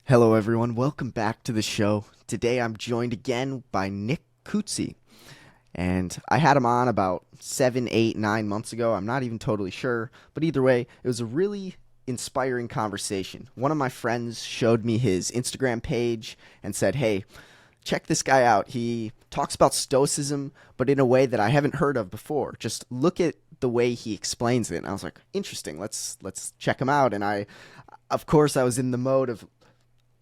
Hello, everyone. Welcome back to the show. Today I'm joined again by Nick Coetzee. And I had him on about 7, 8, 9 months ago. I'm not even totally sure. But either way, it was a really inspiring conversation. One of my friends showed me his Instagram page and said, hey, check this guy out. He talks about Stoicism, but in a way that I haven't heard of before. Just look at the way he explains it. And I was like, interesting. Let's check him out. And of course, I was in the mode of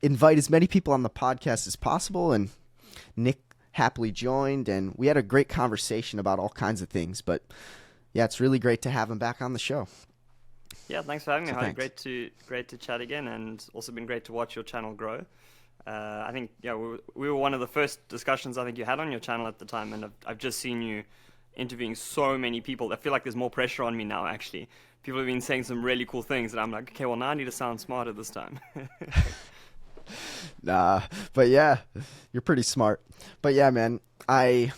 invite as many people on the podcast as possible, and Nick happily joined, and we had a great conversation about all kinds of things. But yeah, it's really great to have him back on the show. Yeah, thanks for having me, So Harley. thanks. Great to chat again, and also been great to watch your channel grow. I think we were one of the first discussions I think you had on your channel at the time, and I've just seen you interviewing so many people. I feel like there's more pressure on me now. Actually, people have been saying some really cool things, and I'm like, okay, well now I need to sound smarter this time. Nah, but yeah, you're pretty smart. But yeah, man, I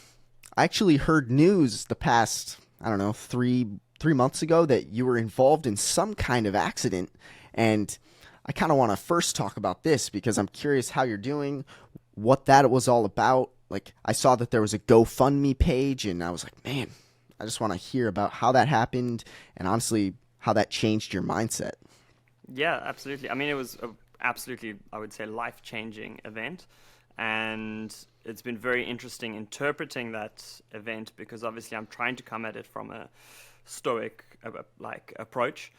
actually heard news the past, I don't know, three months ago that you were involved in some kind of accident, and I kind of want to first talk about this because I'm curious how you're doing, what that was all about. Like, I saw that there was a GoFundMe page, and I was like, man, I just want to hear about how that happened and honestly how that changed your mindset. Yeah, absolutely. I mean, it was absolutely, I would say, life-changing event, and it's been very interesting interpreting that event because obviously I'm trying to come at it from a stoic approach.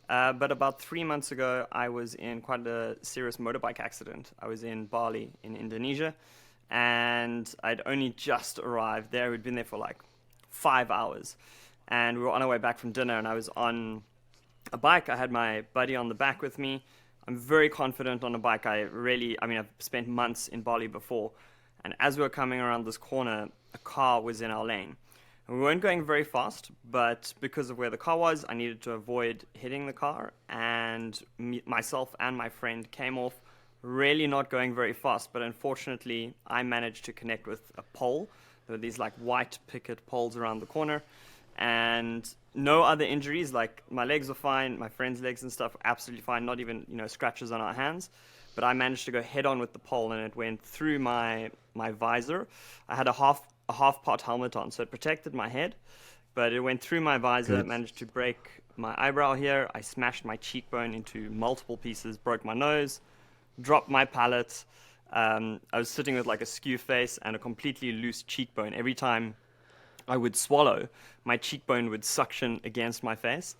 But about 3 months ago, I was in quite a serious motorbike accident. I was in Bali in Indonesia, and I'd only just arrived there. We'd been there for like 5 hours, and we were on our way back from dinner, and I was on a bike. I had my buddy on the back with me. I'm very confident on a bike. I've spent months in Bali before. And as we were coming around this corner, a car was in our lane. And we weren't going very fast, but because of where the car was, I needed to avoid hitting the car. And myself and my friend came off really not going very fast. But unfortunately, I managed to connect with a pole. There were these like white picket poles around the corner. And no other injuries. Like my legs were fine, my friend's legs and stuff were absolutely fine. Not even scratches on our hands. But I managed to go head on with the pole, and it went through my visor. I had a half part helmet on, so it protected my head, but it went through my visor. It Good. managed to break my eyebrow here. I smashed my cheekbone into multiple pieces, broke my nose, dropped my palate. I was sitting with like a skew face and a completely loose cheekbone. Every time I would swallow, my cheekbone would suction against my face.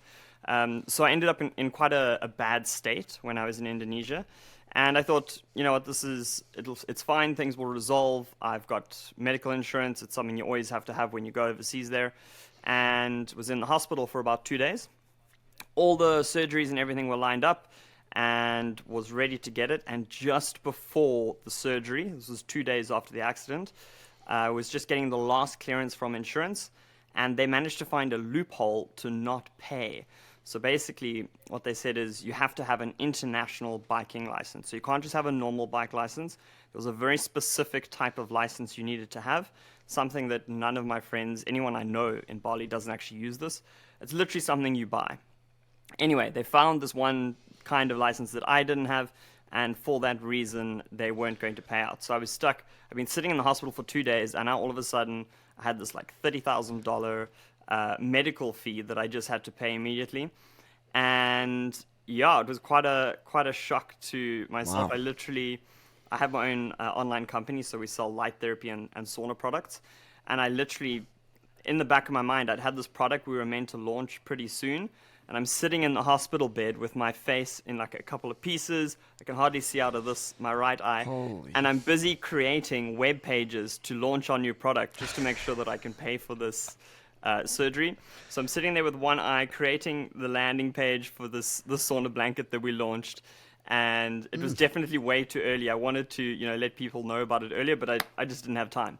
So I ended up in quite a bad state when I was in Indonesia. And I thought, you know what, it's fine, things will resolve. I've got medical insurance. It's something you always have to have when you go overseas there. And was in the hospital for about 2 days. All the surgeries and everything were lined up and was ready to get it. And just before the surgery, this was 2 days after the accident, I was just getting the last clearance from insurance, and they managed to find a loophole to not pay. So basically, what they said is you have to have an international biking license. So you can't just have a normal bike license. There was a very specific type of license you needed to have, something that none of my friends, anyone I know in Bali, doesn't actually use this. It's literally something you buy. Anyway, they found this one kind of license that I didn't have, and for that reason, they weren't going to pay out. So I was stuck. I've been sitting in the hospital for 2 days, and now all of a sudden, I had this like $30,000 medical fee that I just had to pay immediately. And yeah, it was quite a shock to myself. Wow. I have my own online company, so we sell light therapy and sauna products. And I literally, in the back of my mind, I'd had this product we were meant to launch pretty soon. And I'm sitting in the hospital bed with my face in like a couple of pieces. I can hardly see out of my right eye. Holy. And I'm busy creating web pages to launch our new product just to make sure that I can pay for this surgery. So I'm sitting there with one eye creating the landing page for this sauna blanket that we launched. And it was definitely way too early. I wanted to, let people know about it earlier, but I just didn't have time.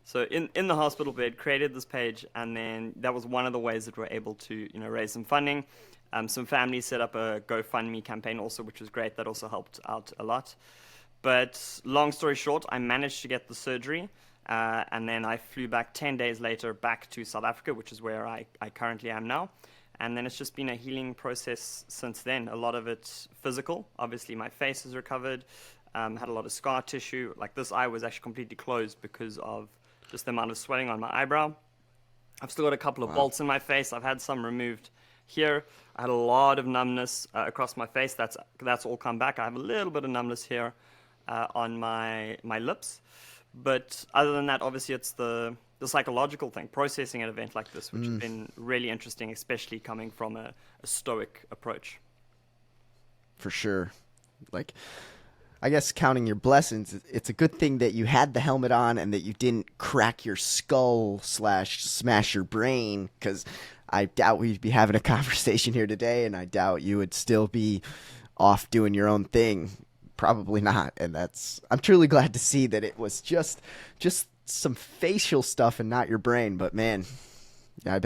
So in the hospital bed, created this page, and then that was one of the ways that we're able to, raise some funding. Some families set up a GoFundMe campaign also, which was great. That also helped out a lot. But long story short, I managed to get the surgery, and then I flew back 10 days later back to South Africa, which is where I currently am now. And then it's just been a healing process since then. A lot of it physical. Obviously, my face has recovered. had a lot of scar tissue. Like this eye was actually completely closed because of just the amount of swelling on my eyebrow. I've still got a couple of bolts in my face. I've had some removed here. I had a lot of numbness across my face. That's all come back. I have a little bit of numbness here on my lips. But other than that, obviously, it's the psychological thing, processing an event like this, which has been really interesting, especially coming from a stoic approach. For sure. Like, I guess counting your blessings, it's a good thing that you had the helmet on and that you didn't crack your skull / smash your brain, because I doubt we'd be having a conversation here today, and I doubt you would still be off doing your own thing. Probably not. And I'm truly glad to see that it was just some facial stuff and not your brain. But man, yeah,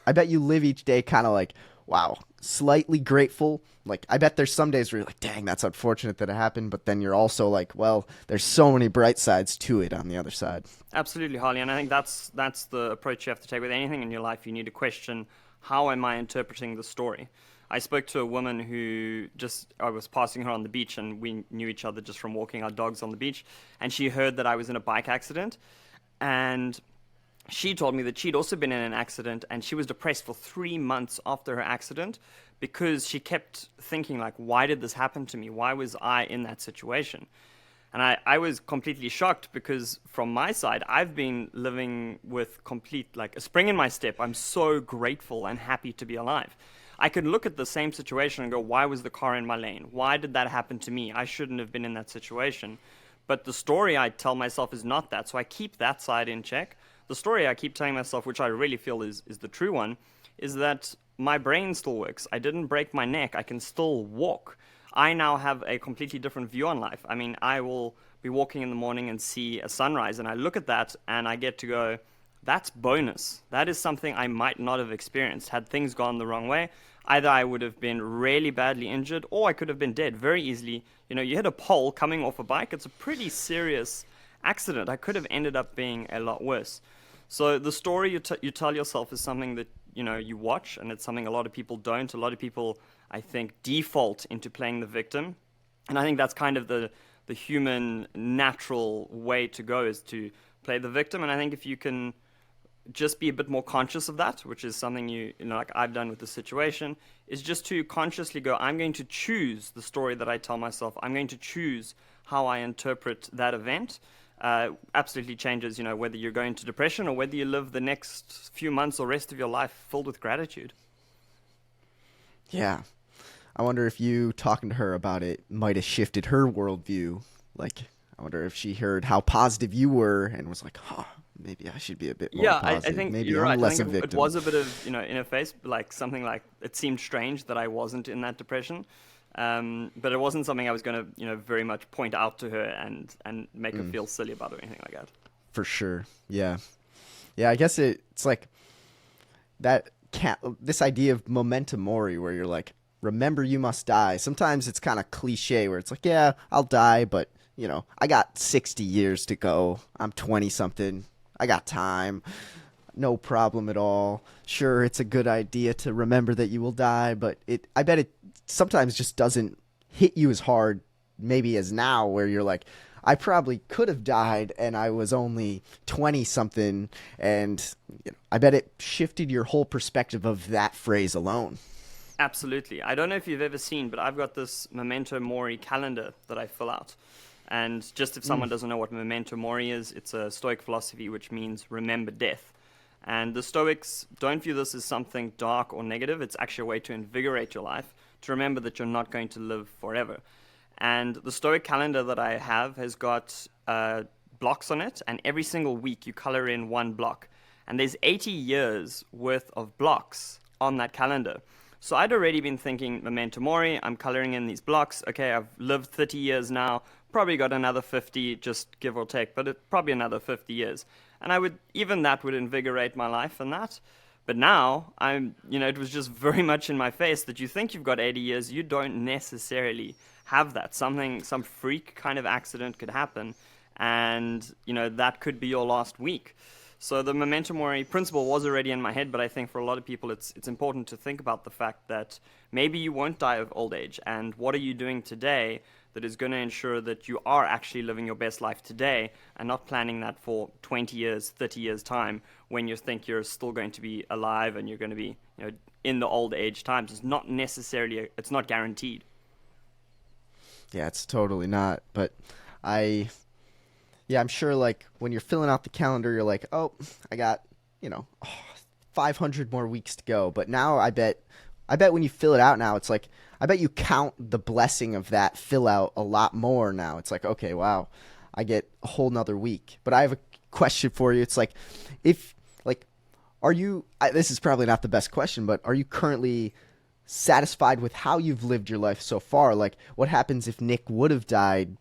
I bet you live each day kind of like, wow, slightly grateful. Like, I bet there's some days where you're like, dang, that's unfortunate that it happened. But then you're also like, well, there's so many bright sides to it on the other side. Absolutely, Harley. And I think that's the approach you have to take with anything in your life. You need to question, how am I interpreting the story? I spoke to a woman who I was passing her on the beach, and we knew each other just from walking our dogs on the beach. And she heard that I was in a bike accident. And she told me that she'd also been in an accident, and she was depressed for 3 months after her accident because she kept thinking, like, why did this happen to me? Why was I in that situation? And I was completely shocked because from my side, I've been living with complete, like, a spring in my step. I'm so grateful and happy to be alive. I could look at the same situation and go, why was the car in my lane? Why did that happen to me? I shouldn't have been in that situation. But the story I tell myself is not that, so I keep that side in check. The story I keep telling myself, which I really feel is the true one, is that my brain still works. I didn't break my neck. I can still walk. I now have a completely different view on life. I mean, I will be walking in the morning and see a sunrise, and I look at that and I get to go, that's bonus. That is something I might not have experienced had things gone the wrong way. Either I would have been really badly injured, or I could have been dead very easily. You know, you hit a pole coming off a bike. It's a pretty serious accident. I could have ended up being a lot worse. So the story you tell yourself is something that, you know, you watch, and it's something a lot of people don't. A lot of people, I think, default into playing the victim. And I think that's kind of the human natural way to go, is to play the victim. And I think if you can just be a bit more conscious of that, which is something you know, like I've done with the situation, is just to consciously go, I'm going to choose the story that I tell myself. I'm going to choose how I interpret that event. Absolutely changes, you know, whether you're going to depression or whether you live the next few months or rest of your life filled with gratitude. Yeah. I wonder if you talking to her about it might have shifted her worldview. Like, I wonder if she heard how positive you were and was like, huh, maybe I should be a bit more positive. I think maybe you're I'm right. less I a think victim. it was a bit of, you know, in her face, like something like it seemed strange that I wasn't in that depression. But it wasn't something I was going to, you know, very much point out to her and make her feel silly about or anything like that. For sure. Yeah. Yeah, I guess it's like that this idea of memento mori, where you're like, remember you must die. Sometimes it's kind of cliche where it's like, yeah, I'll die, but, you know, I got 60 years to go. I'm 20 something. I got time. No problem at all. Sure, it's a good idea to remember that you will die, but I bet it sometimes just doesn't hit you as hard maybe as now, where you're like, I probably could have died and I was only 20 something, and you know, I bet it shifted your whole perspective of that phrase alone. Absolutely. I don't know if you've ever seen, but I've got this memento mori calendar that I fill out. And just if someone doesn't know what memento mori is, it's a Stoic philosophy which means remember death. And the Stoics don't view this as something dark or negative. It's actually a way to invigorate your life, to remember that you're not going to live forever. And the Stoic calendar that I have has got blocks on it, and every single week you color in one block. And there's 80 years worth of blocks on that calendar. So I'd already been thinking, memento mori, I'm coloring in these blocks. Okay, I've lived 30 years now, probably got another 50, just give or take, but probably another 50 years. And even that would invigorate my life and that. But now, it was just very much in my face that you think you've got 80 years, you don't necessarily have that. Some freak kind of accident could happen, and, you know, that could be your last week. So the memento mori principle was already in my head, but I think for a lot of people it's important to think about the fact that maybe you won't die of old age, and what are you doing today that is going to ensure that you are actually living your best life today and not planning that for 20 years, 30 years time when you think you're still going to be alive and you're going to be, in the old age times. It's not necessarily, it's not guaranteed. Yeah, it's totally not. But I'm sure like when you're filling out the calendar, you're like, oh, I got, 500 more weeks to go. But now I bet when you fill it out now, it's like, I bet you count the blessing of that fill out a lot more now. It's like, okay, wow, I get a whole nother week. But I have a question for you. It's like, this is probably not the best question, but are you currently satisfied with how you've lived your life so far? Like, what happens if Nick would have died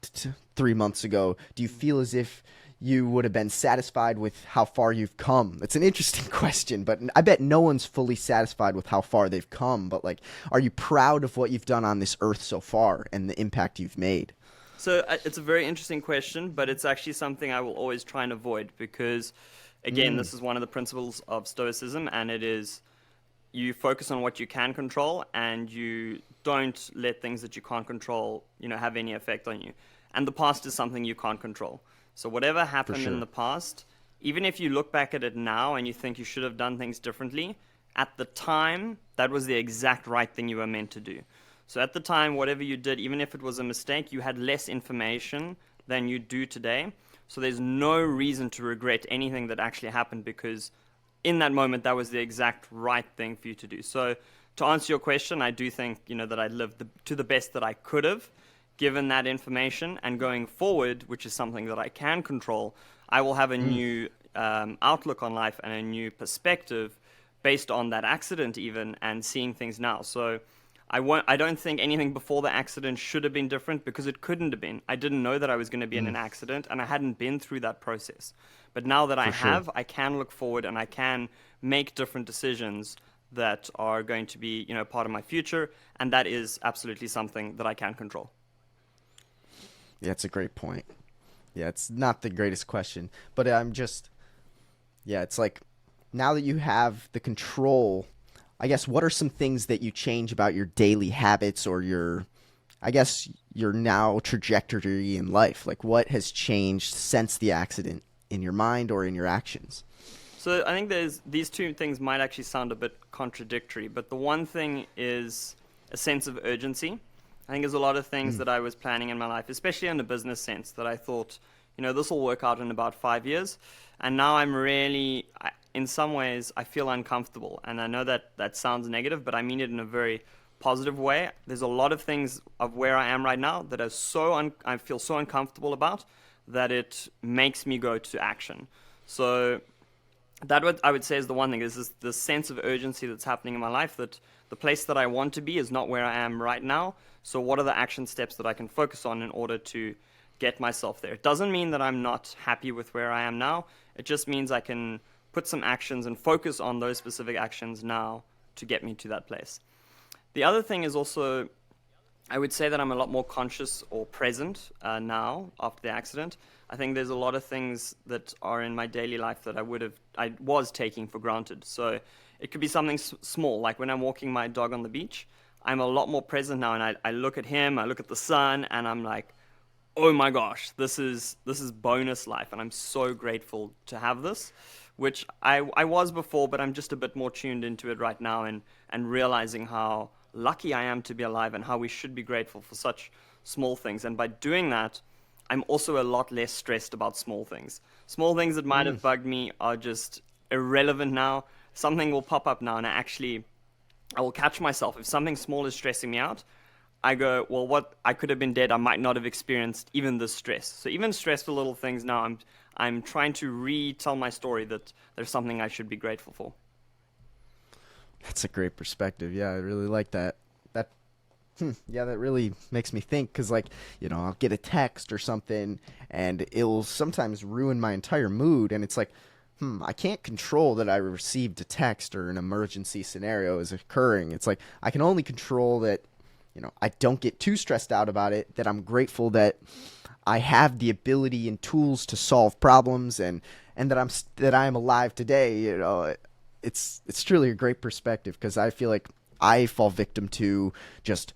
3 months ago? Do you feel as if you would have been satisfied with how far you've come? It's an interesting question, but I bet no one's fully satisfied with how far they've come. But like, are you proud of what you've done on this earth so far and the impact you've made? So it's a very interesting question, but it's actually something I will always try and avoid because, again, this is one of the principles of Stoicism, and it is you focus on what you can control and you don't let things that you can't control, have any effect on you. And the past is something you can't control. So whatever happened in the past, even if you look back at it now and you think you should have done things differently, at the time, that was the exact right thing you were meant to do. So at the time, whatever you did, even if it was a mistake, you had less information than you do today. So there's no reason to regret anything that actually happened because in that moment, that was the exact right thing for you to do. So to answer your question, I do think, that I lived to the best that I could have given that information, and going forward, which is something that I can control, I will have a new outlook on life and a new perspective based on that accident even and seeing things now. So I don't think anything before the accident should have been different because it couldn't have been. I didn't know that I was going to be in an accident and I hadn't been through that process. But now that I have, I can look forward and I can make different decisions that are going to be, part of my future, and that is absolutely something that I can control. Yeah, it's a great point. Yeah, it's not the greatest question, but it's like now that you have the control, I guess, what are some things that you change about your daily habits or your now trajectory in life? Like, what has changed since the accident in your mind or in your actions? So I think these two things might actually sound a bit contradictory, but the one thing is a sense of urgency. I think there's a lot of things that I was planning in my life, especially in a business sense, that I thought, this will work out in about 5 years. And now I'm really, in some ways, I feel uncomfortable. And I know that sounds negative, but I mean it in a very positive way. There's a lot of things of where I am right now that are I feel so uncomfortable about that it makes me go to action. So that what I would say is the one thing, is the sense of urgency that's happening in my life, that the place that I want to be is not where I am right now. So what are the action steps that I can focus on in order to get myself there? It doesn't mean that I'm not happy with where I am now. It just means I can put some actions and focus on those specific actions now to get me to that place. The other thing is also, I would say that I'm a lot more conscious or present now after the accident. I think there's a lot of things that are in my daily life that I was taking for granted. So it could be something small, like when I'm walking my dog on the beach, I'm a lot more present now, and I look at him, I look at the sun, and I'm like, oh my gosh, this is bonus life, and I'm so grateful to have this, which I was before, but I'm just a bit more tuned into it right now, and realizing how lucky I am to be alive and how we should be grateful for such small things. And by doing that, I'm also a lot less stressed about small things. Small things that might have bugged me are just irrelevant now. Something will pop up now, and I will catch myself. If something small is stressing me out, I go, well, what? I could have been dead. I might not have experienced even this stress. So even stressful little things now, I'm trying to retell my story that there's something I should be grateful for. That's a great perspective. Yeah, I really like that. Yeah, that really makes me think, because, like, I'll get a text or something, and it'll sometimes ruin my entire mood, and it's like, I can't control that I received a text or an emergency scenario is occurring. It's like, I can only control that, I don't get too stressed out about it, that I'm grateful that I have the ability and tools to solve problems, and that I am alive today. It's truly a great perspective, because I feel like I fall victim to just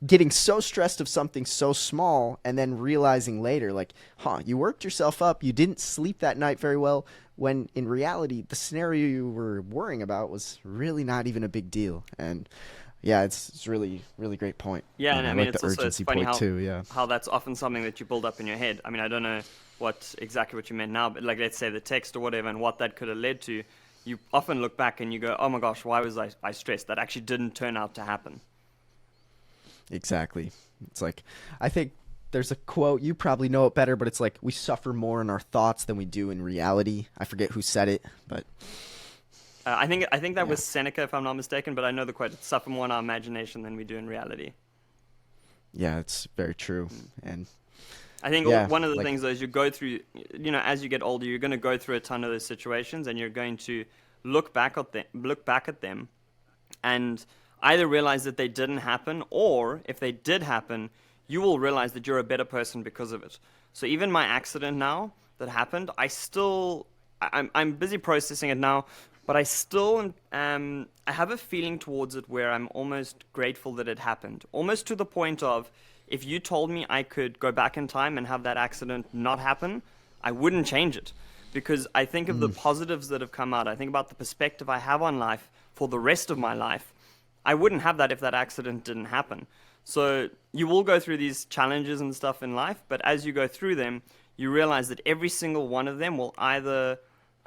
getting so stressed of something so small and then realizing later, like, you worked yourself up, you didn't sleep that night very well, when in reality, the scenario you were worrying about was really not even a big deal. And yeah, it's really, really great point. Yeah, and I I mean, like the it's urgency funny point too, yeah. how that's often something that you build up in your head. I mean, I don't know exactly what you meant now, but like, let's say the text or whatever, and what that could have led to. You often look back and you go, oh my gosh, why was I stressed? That actually didn't turn out to happen. Exactly. It's like, I think there's a quote, you probably know it better, but it's like, we suffer more in our thoughts than we do in reality. I forget who said it, but I think that yeah. was Seneca, if I'm not mistaken, but I know the quote: "It's suffer more in our imagination than we do in reality." Yeah, it's very true. And I think yeah, one of the like, things though is you go through, as you get older, you're going to go through a ton of those situations, and you're going to look back at them, and either realize that they didn't happen, or if they did happen, you will realize that you're a better person because of it. So even my accident now that happened, I'm busy processing it now, but I still I have a feeling towards it where I'm almost grateful that it happened, almost to the point of, if you told me I could go back in time and have that accident not happen, I wouldn't change it, because I think of the positives that have come out. I think about the perspective I have on life for the rest of my life. I wouldn't have that if that accident didn't happen. So you will go through these challenges and stuff in life, but as you go through them, you realize that every single one of them will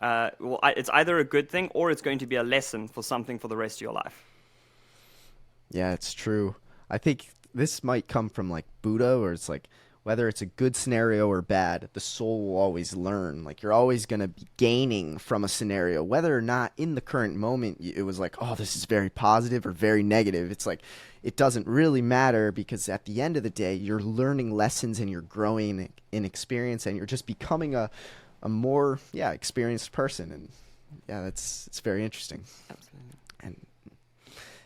it's either a good thing, or it's going to be a lesson for something for the rest of your life. yeah, it's true. I think this might come from like Buddha, or it's like, whether it's a good scenario or bad, the soul will always learn. Like, you're always going to be gaining from a scenario, whether or not in the current moment it was like, oh, this is very positive or very negative. It's like, it doesn't really matter, because at the end of the day, you're learning lessons and you're growing in experience, and you're just becoming a more, experienced person. And yeah, it's very interesting. Absolutely.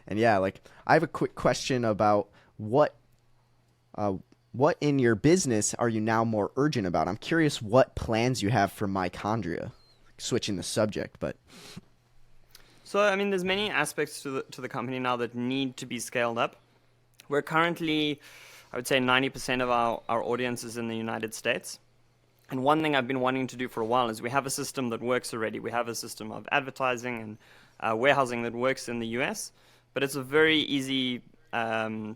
And yeah, like, I have a quick question about what in your business are you now more urgent about? I'm curious what plans you have for mitochondria. Switching the subject, but So, I mean, there's many aspects to the company now that need to be scaled up. We're currently, I would say, 90% of our audience is in the United States. And one thing I've been wanting to do for a while is, we have a system that works already. We have a system of advertising and warehousing that works in the US, but it's a very easy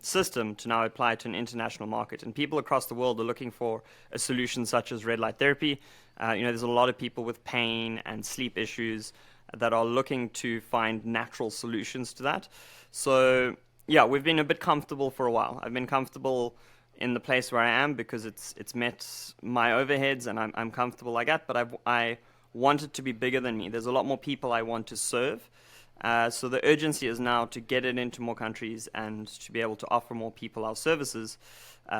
system to now apply to an international market. And people across the world are looking for a solution such as red light therapy. There's a lot of people with pain and sleep issues that are looking to find natural solutions to that. So yeah, we've been a bit comfortable for a while. I've been comfortable in the place where I am because it's met my overheads, and I'm comfortable like that. But I want it to be bigger than me. There's a lot more people I want to serve. So the urgency is now to get it into more countries and to be able to offer more people our services,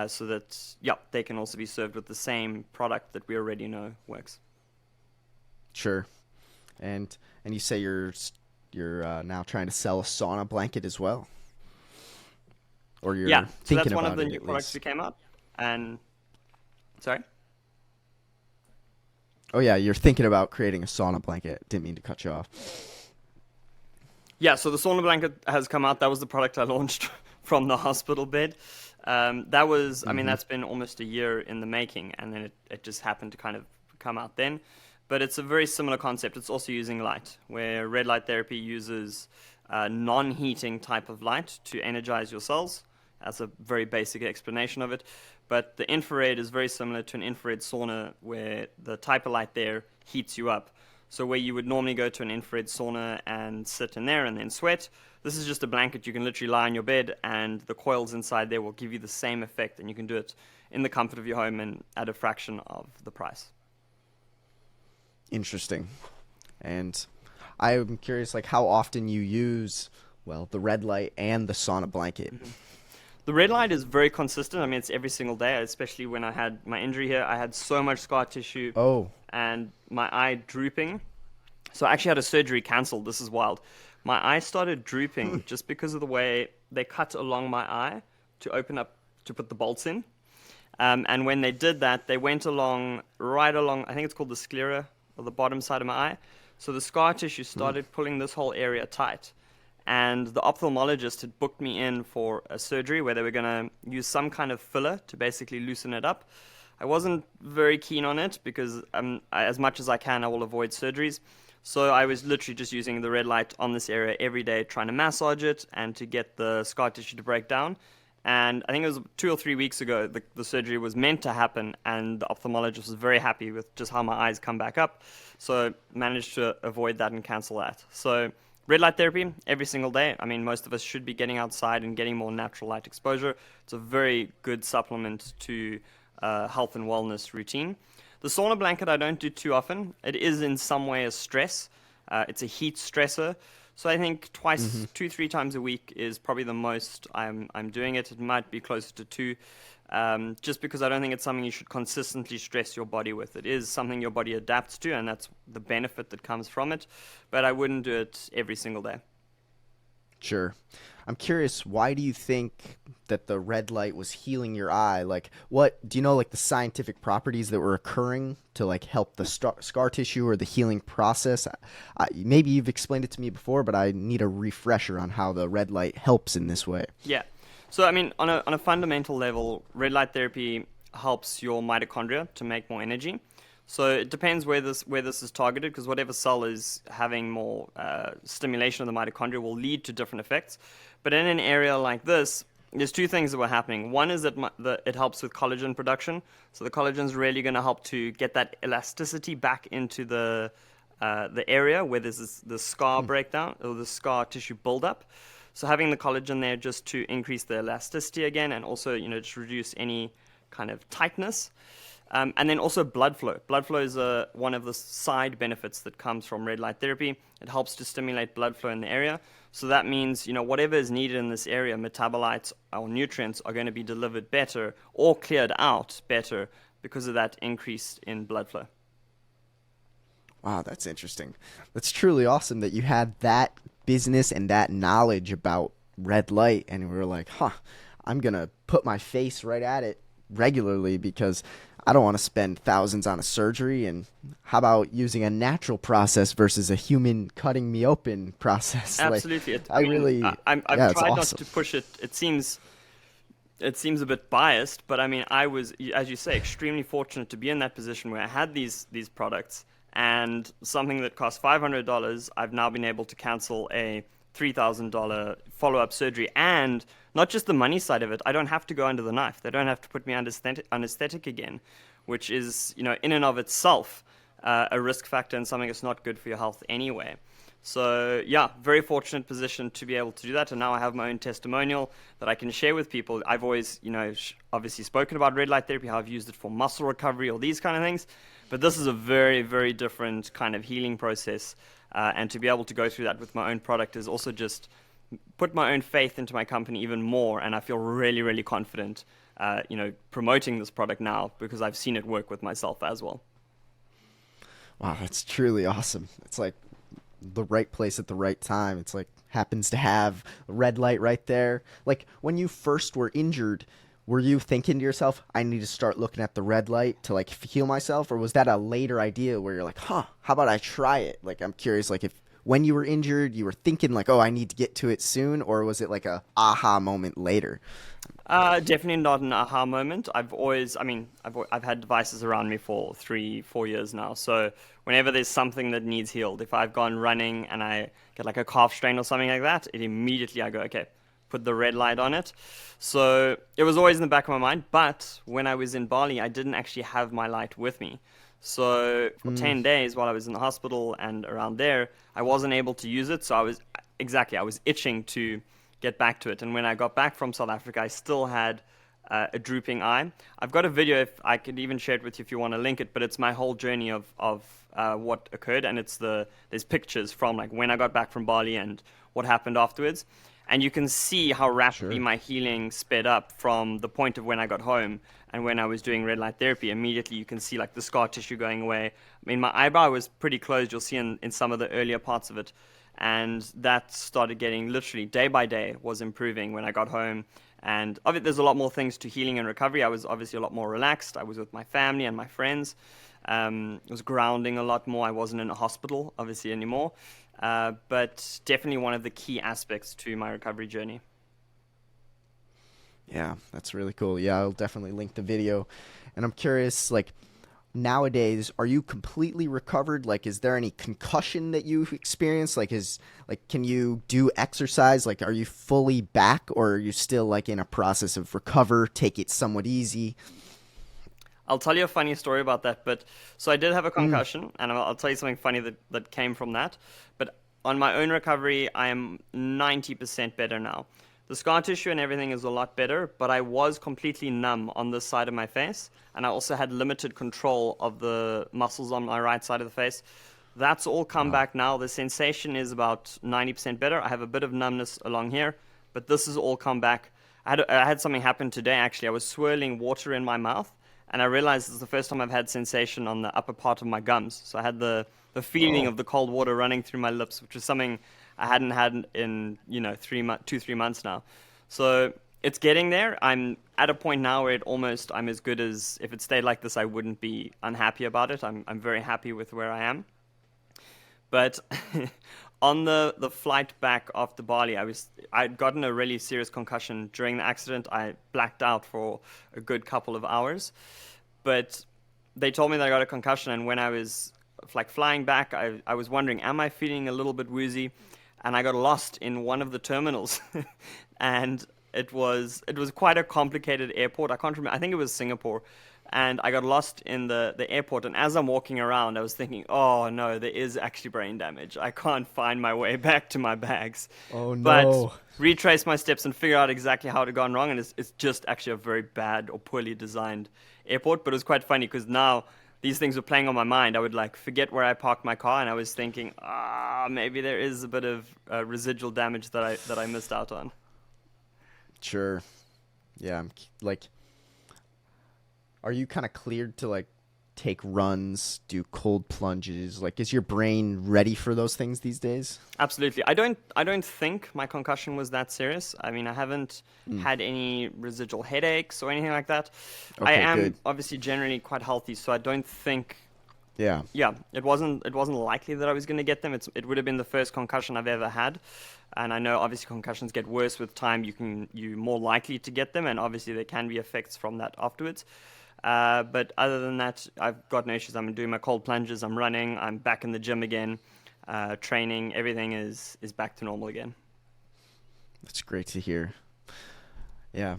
so that they can also be served with the same product that we already know works. sure. And you say you're now trying to sell a sauna blanket as well, or you're So thinking that's one about of the it new at products least. we came out. And sorry. Oh yeah, you're thinking about creating a sauna blanket. Didn't mean to cut you off. Yeah, so the sauna blanket has come out. That was the product I launched from the hospital bed. That was, I mean, that's been almost a year in the making, and then it just happened to kind of come out then. But it's a very similar concept. It's also using light, where red light therapy uses non-heating type of light to energize your cells. That's a very basic explanation of it. But the infrared is very similar to an infrared sauna, where the type of light there heats you up. So where you would normally go to an infrared sauna and sit in there and then sweat, this is just a blanket. You can literally lie on your bed, and the coils inside there will give you the same effect, and you can do it in the comfort of your home and at a fraction of the price. Interesting. And I'm curious, like, how often you use, well, the red light and the sauna blanket. The red light is very consistent. I mean, it's every single day, especially when I had my injury here. I had so much scar tissue Oh, and my eye drooping. So I actually had a surgery cancelled. This is wild. My eye started drooping just because of the way they cut along my eye to open up, to put the bolts in. And when they did that, they went right along, I think it's called the sclera, or the bottom side of my eye. So the scar tissue started pulling this whole area tight. and the ophthalmologist had booked me in for a surgery where they were going to use some kind of filler to basically loosen it up. I wasn't very keen on it because as much as I can, I will avoid surgeries. So I was literally just using the red light on this area every day, trying to massage it and to get the scar tissue to break down. And I think it was 2 or 3 weeks ago, the surgery was meant to happen, and the ophthalmologist was very happy with just how my eyes come back up. So managed to avoid that and cancel that. So red light therapy every single day. I mean, most of us should be getting outside and getting more natural light exposure. It's a very good supplement to health and wellness routine. The sauna blanket I don't do too often. It is in some way a stress. It's a heat stressor. So I think twice, 2, 3 times a week is probably the most I'm doing it. It might be closer to 2, just because I don't think it's something you should consistently stress your body with. It is something your body adapts to, and that's the benefit that comes from it. But I wouldn't do it every single day. Sure. I'm curious, why do you think that the red light was healing your eye? Like, what do you know, like the scientific properties that were occurring to like help the scar tissue or the healing process? Maybe you've explained it to me before, but I need a refresher on how the red light helps in this way. Yeah. So, I mean, on a fundamental level, red light therapy helps your mitochondria to make more energy. So it depends where this is targeted, because whatever cell is having more stimulation of the mitochondria will lead to different effects. But in an area like this, there's 2 things that were happening. One is that it helps with collagen production. So the collagen is really going to help to get that elasticity back into the area where there's the scar breakdown or the scar tissue buildup. So having the collagen there just to increase the elasticity again, and also just reduce any kind of tightness. And then also blood flow. Blood flow is one of the side benefits that comes from red light therapy. It helps to stimulate blood flow in the area. So that means, whatever is needed in this area, metabolites or nutrients are going to be delivered better or cleared out better because of that increase in blood flow. Wow, that's interesting. That's truly awesome that you had that business and that knowledge about red light, and we were like, I'm going to put my face right at it regularly because I don't want to spend thousands on a surgery. And how about using a natural process versus a human cutting me open process? Absolutely. Like, I've tried awesome. not to push it. It seems a bit biased, but I mean, I was, as you say, extremely fortunate to be in that position where I had these products, and something that cost $500, I've now been able to cancel a $3,000 follow-up surgery. And not just the money side of it, I don't have to go under the knife. They don't have to put me under anesthetic again, which is, in and of itself, a risk factor and something that's not good for your health anyway. So yeah, very fortunate position to be able to do that. And now I have my own testimonial that I can share with people. I've always, obviously spoken about red light therapy, how I've used it for muscle recovery or these kind of things. But this is a very, very different kind of healing process. And to be able to go through that with my own product is also just put my own faith into my company even more. And I feel really, really confident, promoting this product now because I've seen it work with myself as well. Wow, that's truly awesome. It's like the right place at the right time. It's like happens to have a red light right there. Like when you first were injured, were you thinking to yourself, I need to start looking at the red light to like heal myself? Or was that a later idea where you're like, how about I try it? Like, I'm curious, like if when you were injured, you were thinking like, I need to get to it soon, or was it like a aha moment later? Definitely not an aha moment. I've had devices around me for 3-4 years now. So whenever there's something that needs healed, if I've gone running and I get like a calf strain or something like that, immediately I go, okay, put the red light on it. So it was always in the back of my mind. But when I was in Bali, I didn't actually have my light with me. So for 10 days while I was in the hospital and around there, I wasn't able to use it. So I was itching to get back to it. And when I got back from South Africa, I still had a drooping eye. I've got a video, if I could even share it with you if you want to link it, but it's my whole journey of what occurred. And there's pictures from like when I got back from Bali and what happened afterwards. And you can see how rapidly my healing sped up from the point of when I got home and when I was doing red light therapy. Immediately you can see like the scar tissue going away. I mean, my eyebrow was pretty closed. You'll see in some of the earlier parts of it. And that started getting literally day by day was improving when I got home. And obviously there's a lot more things to healing and recovery. I was obviously a lot more relaxed. I was with my family and my friends. I was grounding a lot more. I wasn't in a hospital, obviously, anymore. but definitely one of the key aspects to my recovery journey. Yeah, that's really cool. Yeah, I'll definitely link the video. And I'm curious, like, nowadays, are you completely recovered? Like, is there any concussion that you've experienced? Can you do exercise? Like, are you fully back, or are you still like in a process of recover, take it somewhat easy? I'll tell you a funny story about that. But so I did have a concussion, and I'll tell you something funny that came from that. But on my own recovery, I am 90% better now. The scar tissue and everything is a lot better, but I was completely numb on this side of my face, and I also had limited control of the muscles on my right side of the face. That's all come Wow. back now. The sensation is about 90% better. I have a bit of numbness along here, but this has all come back. I had something happen today, actually. I was swirling water in my mouth, and I realized it's the first time I've had sensation on the upper part of my gums. So I had the feeling Oh, of the cold water running through my lips, which is something I hadn't had in 3 months now. So it's getting there. I'm at a point now where I'm as good as, if it stayed like this, I wouldn't be unhappy about it. I'm very happy with where I am. But on the flight back after Bali, I'd gotten a really serious concussion during the accident. I blacked out for a good couple of hours, but they told me that I got a concussion. And when I was like flying back, I was wondering, am I feeling a little bit woozy? And I got lost in one of the terminals, and it was quite a complicated airport. I can't remember. I think it was Singapore, and I got lost in the airport. And as I'm walking around, I was thinking, oh no, there is actually brain damage. I can't find my way back to my bags. oh But no. retrace my steps and figure out exactly how it had gone wrong, and it's just actually a very bad or poorly designed airport. But it was quite funny because now these things were playing on my mind. I would like forget where I parked my car, and I was thinking, maybe there is a bit of residual damage that I missed out on. Sure. Yeah, like, are you kind of cleared to like take runs, do cold plunges? Like, is your brain ready for those things these days? Absolutely. I don't think my concussion was that serious. I mean, I haven't Mm. had any residual headaches or anything like that. I Okay, am good. obviously generally quite healthy, so I don't think, Yeah. yeah, it wasn't likely that I was going to get them. It would have been the first concussion I've ever had. And I know obviously concussions get worse with time. You're more likely to get them, and obviously there can be effects from that afterwards. But other than that, I've got no issues. I'm doing my cold plunges. I'm running. I'm back in the gym again, training. Everything is back to normal again. That's great to hear. Yeah.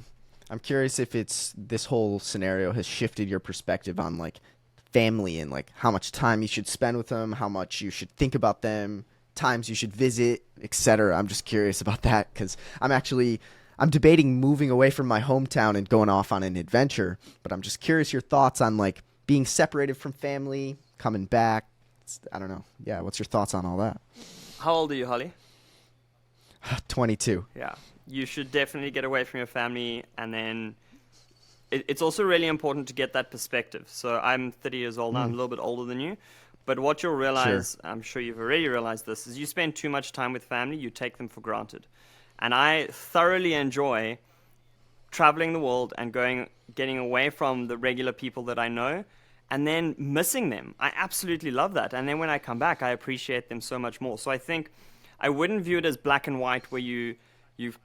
I'm curious if it's this whole scenario has shifted your perspective on like family and like how much time you should spend with them, how much you should think about them, times you should visit, etc. I'm just curious about that because I'm debating moving away from my hometown and going off on an adventure, but I'm just curious your thoughts on like being separated from family, coming back. I don't know. Yeah, what's your thoughts on all that? How old are you, Holly? 22. Yeah, you should definitely get away from your family, and then it's also really important to get that perspective. So I'm 30 years old now. I'm a Mm, little bit older than you. But what you'll sure. realize, I'm sure you've already realized this, is you spend too much time with family, you take them for granted. And I thoroughly enjoy traveling the world and getting away from the regular people that I know and then missing them. I absolutely love that. And then when I come back, I appreciate them so much more. So I think I wouldn't view it as black and white where you're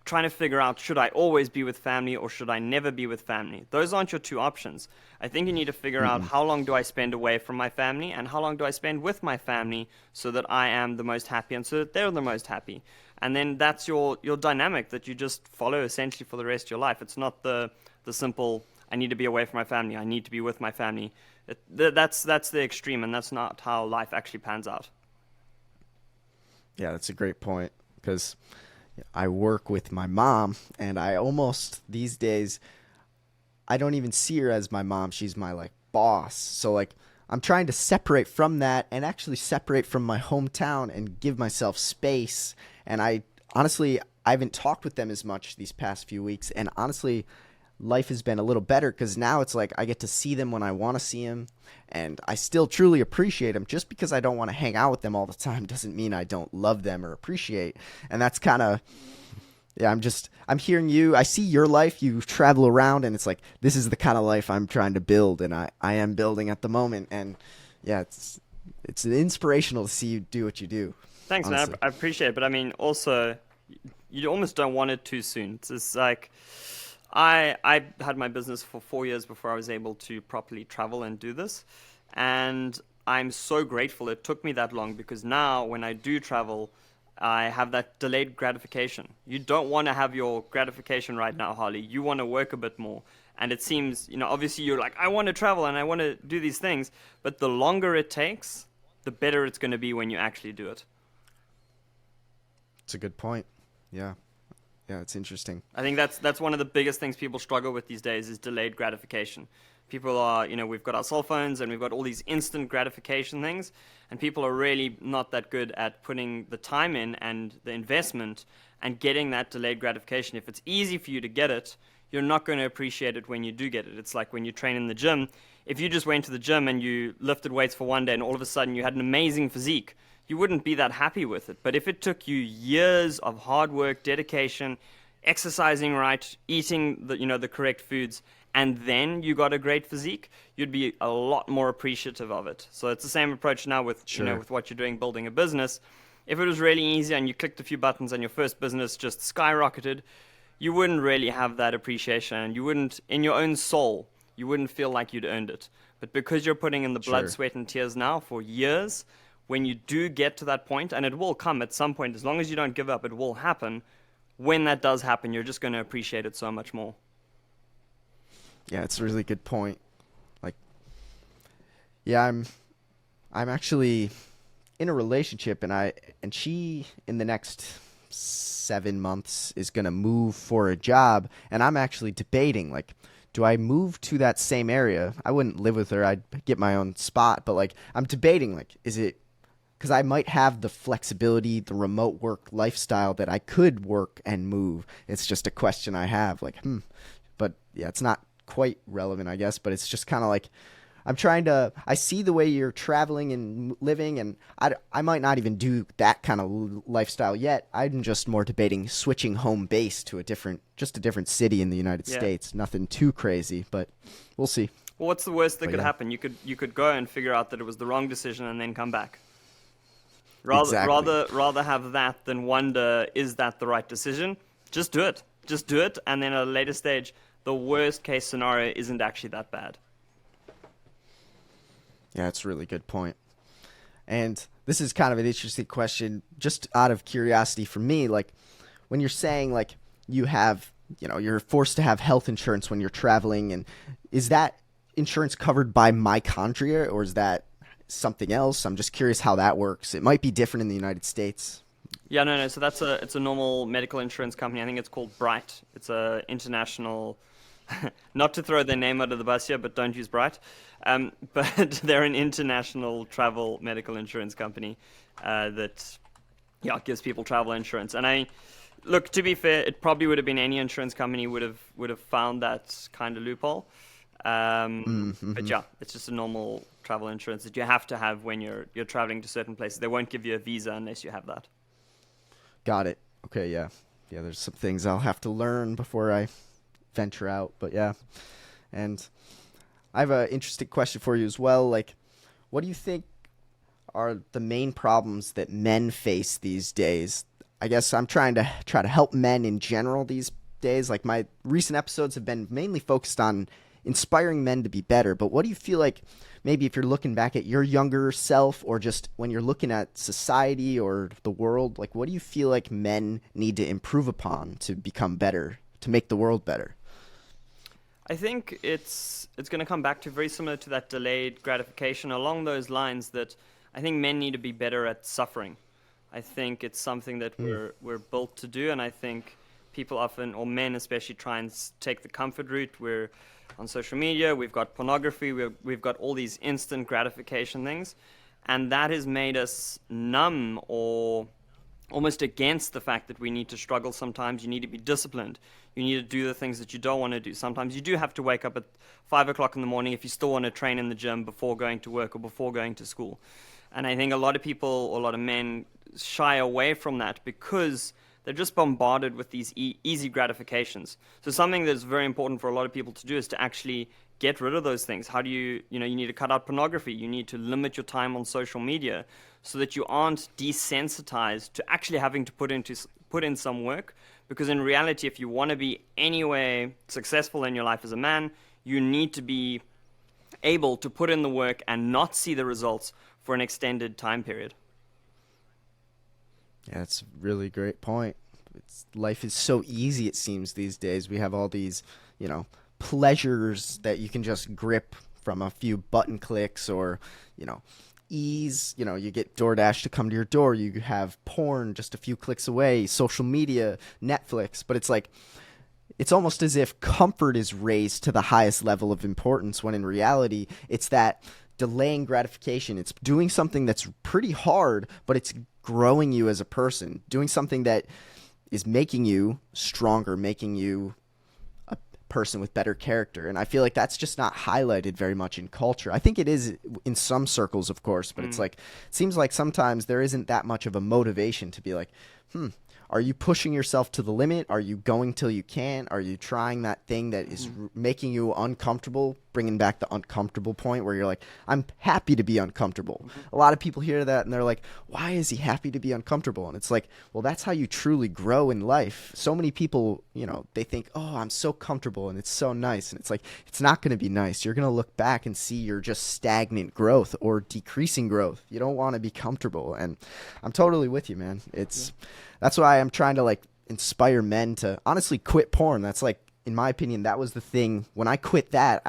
trying to figure out, should I always be with family or should I never be with family? Those aren't your two options. I think you need to figure out, Mm-mm. how long do I spend away from my family and how long do I spend with my family so that I am the most happy and so that they're the most happy. And then that's your dynamic that you just follow essentially for the rest of your life. It's not the simple, I need to be away from my family, I need to be with my family. That's the extreme, and that's not how life actually pans out. Yeah, that's a great point because I work with my mom, and I almost these days I don't even see her as my mom. She's my like boss. So like I'm trying to separate from that and actually separate from my hometown and give myself space. And I honestly I haven't talked with them as much these past few weeks, and honestly life has been a little better because now it's like I get to see them when I want to see them, and I still truly appreciate them. Just because I don't want to hang out with them all the time doesn't mean I don't love them or appreciate. And that's kind of, yeah, I'm hearing you. I see your life. You travel around, and it's like this is the kind of life I'm trying to build, and I am building at the moment. And yeah, it's inspirational to see you do what you do. Thanks, man. honestly. I appreciate it. But I mean, also, you almost don't want it too soon. It's just like I had my business for 4 years before I was able to properly travel and do this, and I'm so grateful it took me that long because now when I do travel, I have that delayed gratification. You don't want to have your gratification right now, Harley. You want to work a bit more. And it seems, obviously you're like, I want to travel and I want to do these things, but the longer it takes, the better it's going to be when you actually do it. It's a good point. Yeah. Yeah, it's interesting. I think that's one of the biggest things people struggle with these days is delayed gratification. People are, we've got our cell phones and we've got all these instant gratification things, and people are really not that good at putting the time in and the investment and getting that delayed gratification. If it's easy for you to get it, you're not going to appreciate it when you do get it. It's like when you train in the gym. If you just went to the gym and you lifted weights for one day and all of a sudden you had an amazing physique, you wouldn't be that happy with it. But if it took you years of hard work, dedication, exercising right, eating the correct foods, and then you got a great physique, you'd be a lot more appreciative of it. So it's the same approach now with Sure. with what you're doing, building a business. If it was really easy and you clicked a few buttons and your first business just skyrocketed, you wouldn't really have that appreciation, and you wouldn't, in your own soul, you wouldn't feel like you'd earned it. But because you're putting in the blood, Sure. sweat, and tears now for years, when you do get to that point, and it will come at some point, as long as you don't give up, it will happen. When that does happen, you're just going to appreciate it so much more. Yeah, it's a really good point. Like, yeah, I'm actually in a relationship, and she in the next 7 months is gonna move for a job, and I'm actually debating, like, do I move to that same area? I wouldn't live with her. I'd get my own spot, but like I'm debating, like, is it because I might have the flexibility, the remote work lifestyle that I could work and move. It's just a question I have, like, but yeah, it's not quite relevant, I guess, but it's just kind of like I see the way you're traveling and living, and I might not even do that kind of lifestyle yet. I'm just more debating switching home base to just a different city in the United Yeah. States. Nothing too crazy, but we'll see. Well, what's the worst that But could yeah, happen? You could go and figure out that it was the wrong decision and then come back. Rather, exactly. rather, rather have that than wonder, is that the right decision? Just do it. Just do it, and then at a later stage, the worst case scenario isn't actually that bad. Yeah, it's a really good point. And this is kind of an interesting question, just out of curiosity for me. Like, when you're saying, like, you're forced to have health insurance when you're traveling, and is that insurance covered by mitochondria, or is that something else? I'm just curious how that works. It might be different in the United States. Yeah, no. So it's a normal medical insurance company. I think it's called Bright. It's a international. Not to throw their name under the bus here, but don't use Bright. But they're an international travel medical insurance company that gives people travel insurance. And I look, to be fair, it probably would have been any insurance company would have found that kind of loophole. But yeah, it's just a normal travel insurance that you have to have when you're traveling to certain places. They won't give you a visa unless you have that. Got it. Okay, yeah. Yeah, there's some things I'll have to learn before I venture out, but yeah. And I have an interesting question for you as well. Like, what do you think are the main problems that men face these days? I guess I'm trying to help men in general these days. Like, my recent episodes have been mainly focused on inspiring men to be better, but what do you feel like, maybe if you're looking back at your younger self, or just when you're looking at society or the world, like, what do you feel like men need to improve upon to become better, to make the world better? I think it's going to come back to very similar to that delayed gratification, along those lines, that I think men need to be better at suffering. I think it's something that we're built to do, and I think people often, or men especially, try and take the comfort route. We're on social media, we've got pornography, we've got all these instant gratification things, and that has made us numb or almost against the fact that we need to struggle sometimes. You need to be disciplined. You need to do the things that you don't want to do. Sometimes you do have to wake up at 5 o'clock in the morning if you still want to train in the gym before going to work or before going to school. And I think a lot of people, or a lot of men, shy away from that because they're just bombarded with these easy gratifications. So something that's very important for a lot of people to do is to actually get rid of those things? How do you need to cut out pornography. You need to limit your time on social media so that you aren't desensitized to actually having to put in some work. Because in reality, if you want to be anyway successful in your life as a man, you need to be able to put in the work and not see the results for an extended time period. Yeah, that's a really great point. Life is so easy, it seems, these days. We have all these, pleasures that you can just grip from a few button clicks, or, ease. You get DoorDash to come to your door. You have porn just a few clicks away, social media, Netflix. But it's almost as if comfort is raised to the highest level of importance, when in reality, it's that delaying gratification. It's doing something that's pretty hard, but it's growing you as a person, doing something that is making you stronger, making you a person with better character. And I feel like that's just not highlighted very much in culture. I think it is in some circles, of course, but it's like, it seems like sometimes there isn't that much of a motivation to be like, are you pushing yourself to the limit? Are you going till you can't? Are you trying that thing that is making you uncomfortable? Bringing back the uncomfortable point, where you're like, I'm happy to be uncomfortable. A lot of people hear that and they're like, why is he happy to be uncomfortable? And it's like, well, that's how you truly grow in life. So many people, they think, oh, I'm so comfortable and it's so nice. And it's like, it's not going to be nice. You're going to look back and see your just stagnant growth or decreasing growth. You don't want to be comfortable. And I'm totally with you, man. That's why I'm trying to inspire men to honestly quit porn. That's in my opinion, that was the thing. When I quit that,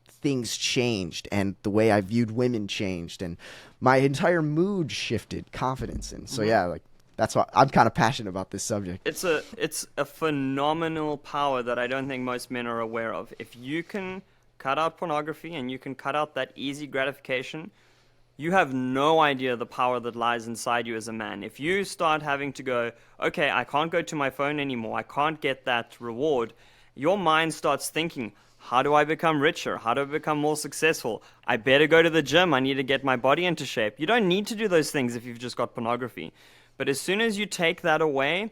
things changed, and the way I viewed women changed, and my entire mood shifted, confidence. And so, that's why I'm kind of passionate about this subject. It's a phenomenal power that I don't think most men are aware of. If you can cut out pornography and you can cut out that easy gratification, you have no idea the power that lies inside you as a man. If you start having to go, okay, I can't go to my phone anymore, I can't get that reward, your mind starts thinking, how do I become richer? How do I become more successful? I better go to the gym. I need to get my body into shape. You don't need to do those things if you've just got pornography. But as soon as you take that away,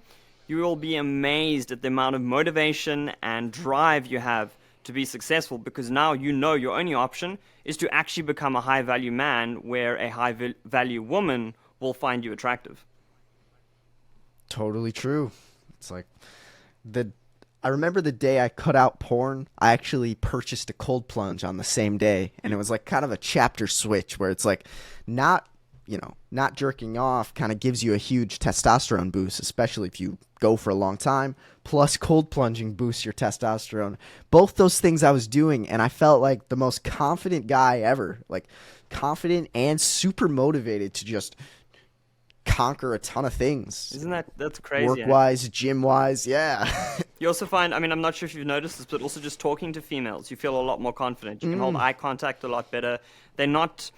you will be amazed at the amount of motivation and drive you have to be successful, because now your only option is to actually become a high-value man, where a high-value woman will find you attractive. Totally true. It's like I remember the day I cut out porn, I actually purchased a cold plunge on the same day. And it was kind of a chapter switch, where it's not jerking off kind of gives you a huge testosterone boost, especially if you go for a long time. Plus cold plunging boosts your testosterone. Both those things I was doing, and I felt like the most confident guy ever. Confident and super motivated to just conquer a ton of things. That's crazy? Work-wise, gym-wise, yeah. You also find, I'm not sure if you've noticed this, but also just talking to females, you feel a lot more confident. You can hold eye contact a lot better. They're not,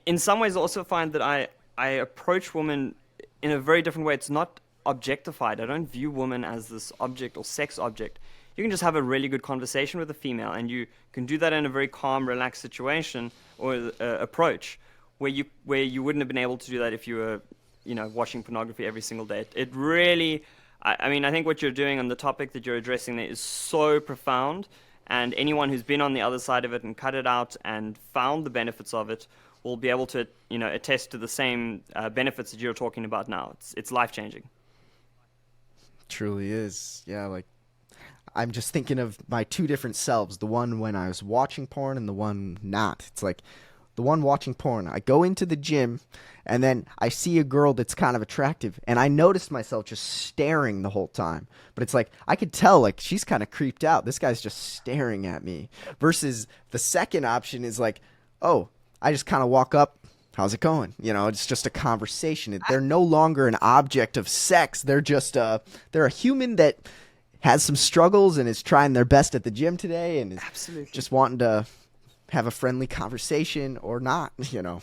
in some ways I also find that I approach women in a very different way. It's not objectified. I don't view women as this object or sex object. You can just have a really good conversation with a female, and you can do that in a very calm, relaxed situation or approach, where you wouldn't have been able to do that if you were watching pornography every single day. It really, I think what you're doing on the topic that you're addressing there is so profound, and anyone who's been on the other side of it and cut it out and found the benefits of it will be able to, attest to the same benefits that you're talking about now. It's life-changing. Truly is. Yeah, I'm just thinking of my two different selves, the one when I was watching porn and the one not. It's the one watching porn, I go into the gym, and then I see a girl that's kind of attractive, and I noticed myself just staring the whole time. But it's I could tell, she's kind of creeped out. This guy's just staring at me. Versus the second option is oh, I just kind of walk up, how's it going? It's just a conversation. They're no longer an object of sex. They're just they're a human that has some struggles and is trying their best at the gym today, and is Absolutely. Just wanting to have a friendly conversation or not,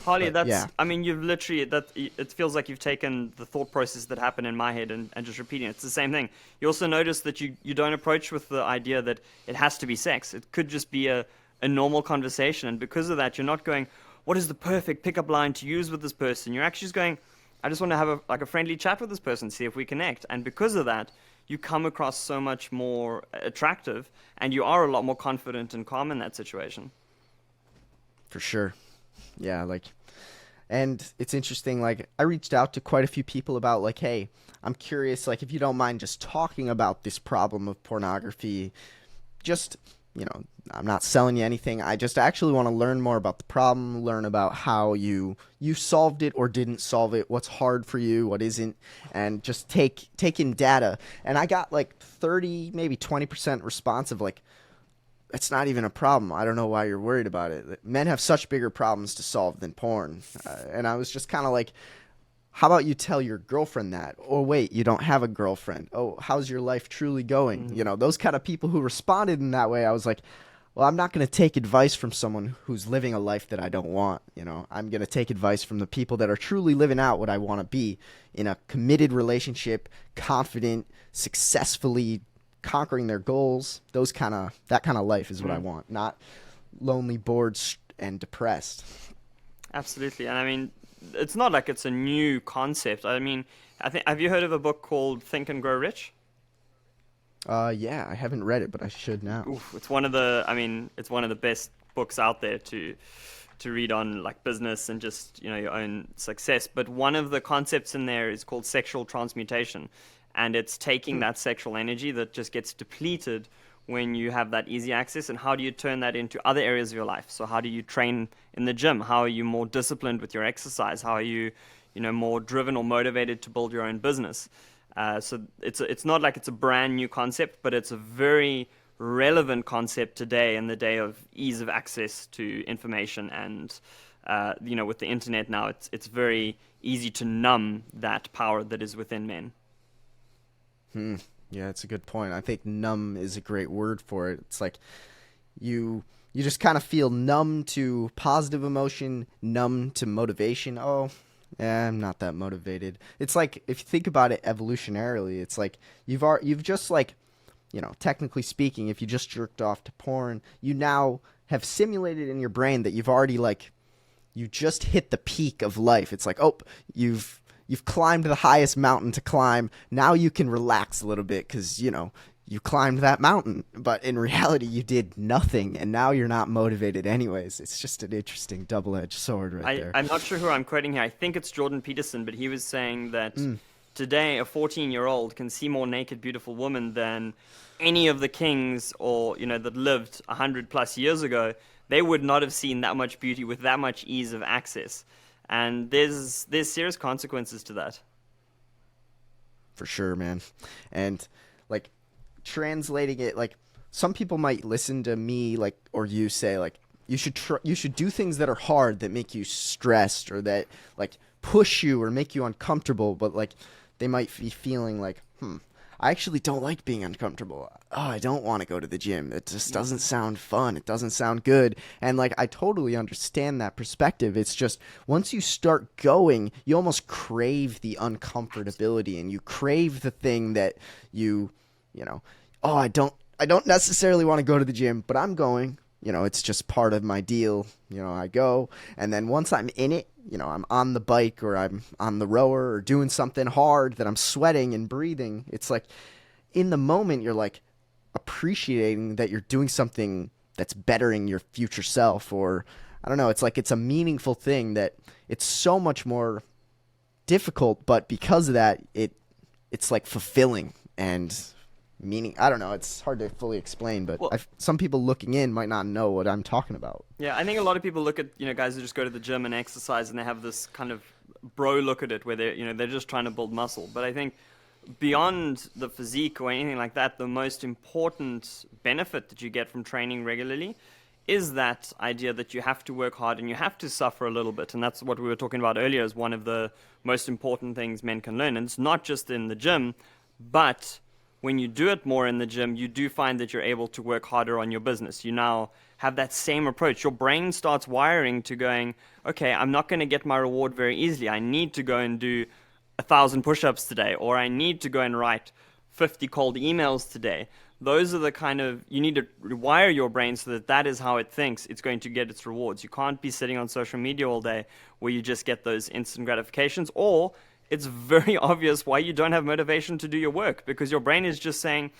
Harley, But, yeah. you've literally, it feels like you've taken the thought process that happened in my head and just repeating it. It's the same thing. You also notice that you don't approach with the idea that it has to be sex. It could just be a normal conversation, and because of that, you're not going, what is the perfect pickup line to use with this person? You're actually just going, I just want to have a friendly chat with this person, see if we connect. And because of that, you come across so much more attractive, and you are a lot more confident and calm in that situation. For sure. Yeah, like, and it's interesting, like, I reached out to quite a few people about, like, hey, I'm curious, like, if you don't mind just talking about this problem of pornography, just, I'm not selling you anything. I just actually want to learn more about the problem, learn about how you solved it or didn't solve it, what's hard for you, what isn't, and just take in data. And I got like 30, maybe 20% response of like, it's not even a problem. I don't know why you're worried about it. Men have such bigger problems to solve than porn. And I was just kind of like, how about you tell your girlfriend that? Or wait, you don't have a girlfriend. Oh, how's your life truly going? Mm-hmm. Those kind of people who responded in that way, I was like, well, I'm not going to take advice from someone who's living a life that I don't want. I'm going to take advice from the people that are truly living out what I want to be in a committed relationship, confident, successfully conquering their goals. That kind of life is what I want, not lonely, bored, and depressed. Absolutely. And I mean, it's not like it's a new concept. I mean, have you heard of a book called Think and Grow Rich? Yeah, I haven't read it, but I should now. Oof, it's one of the best books out there to read on like business and just, your own success. But one of the concepts in there is called sexual transmutation. And it's taking that sexual energy that just gets depleted when you have that easy access, and how do you turn that into other areas of your life? So how do you train in the gym? How are you more disciplined with your exercise? How are you, more driven or motivated to build your own business? So it's not like it's a brand new concept, but it's a very relevant concept today in the day of ease of access to information. And with the internet now, it's very easy to numb that power that is within men. Yeah, it's a good point. I think numb is a great word for it. It's like you just kind of feel numb to positive emotion, numb to motivation. Oh, yeah, I'm not that motivated. It's like, if you think about it evolutionarily, it's like you've just like, technically speaking, if you just jerked off to porn, you now have simulated in your brain that you've already like, you just hit the peak of life. It's like, oh, you've climbed the highest mountain to climb. Now you can relax a little bit because, you climbed that mountain. But in reality, you did nothing, and now you're not motivated anyways. It's just an interesting double-edged sword there. I'm not sure who I'm quoting here. I think it's Jordan Peterson, but he was saying that today a 14-year-old can see more naked, beautiful women than any of the kings or, that lived 100+ years ago. They would not have seen that much beauty with that much ease of access. And there's serious consequences to that. For sure, man. And like translating it, like some people might listen to me like or you say like you should do things that are hard, that make you stressed, or that like push you or make you uncomfortable, but like they might be feeling like, I actually don't like being uncomfortable. Oh, I don't want to go to the gym. It just doesn't sound fun. It doesn't sound good. And like, I totally understand that perspective. It's just once you start going, you almost crave the uncomfortability, and you crave the thing that oh, I don't necessarily want to go to the gym, but I'm going. It's just part of my deal. I go, and then once I'm in it, I'm on the bike or I'm on the rower or doing something hard that I'm sweating and breathing. It's like in the moment, you're like appreciating that you're doing something that's bettering your future self, or I don't know. It's like it's a meaningful thing that it's so much more difficult, but because of that, it's like fulfilling and meaning. I don't know, it's hard to fully explain, but some people looking in might not know what I'm talking about. Yeah, I think a lot of people look at guys who just go to the gym and exercise, and they have this kind of bro look at it where they're just trying to build muscle. But I think beyond the physique or anything like that, the most important benefit that you get from training regularly is that idea that you have to work hard and you have to suffer a little bit. And that's what we were talking about earlier as one of the most important things men can learn. And it's not just in the gym, but when you do it more in the gym, you do find that you're able to work harder on your business. You now have that same approach. Your brain starts wiring to going, okay, I'm not going to get my reward very easily. I need to go and do 1,000 push-ups today, or I need to go and write 50 cold emails today. Those are the kind of, you need to rewire your brain so that is how it thinks it's going to get its rewards. You can't be sitting on social media all day where you just get those instant gratifications, or it's very obvious why you don't have motivation to do your work, because your brain is just saying,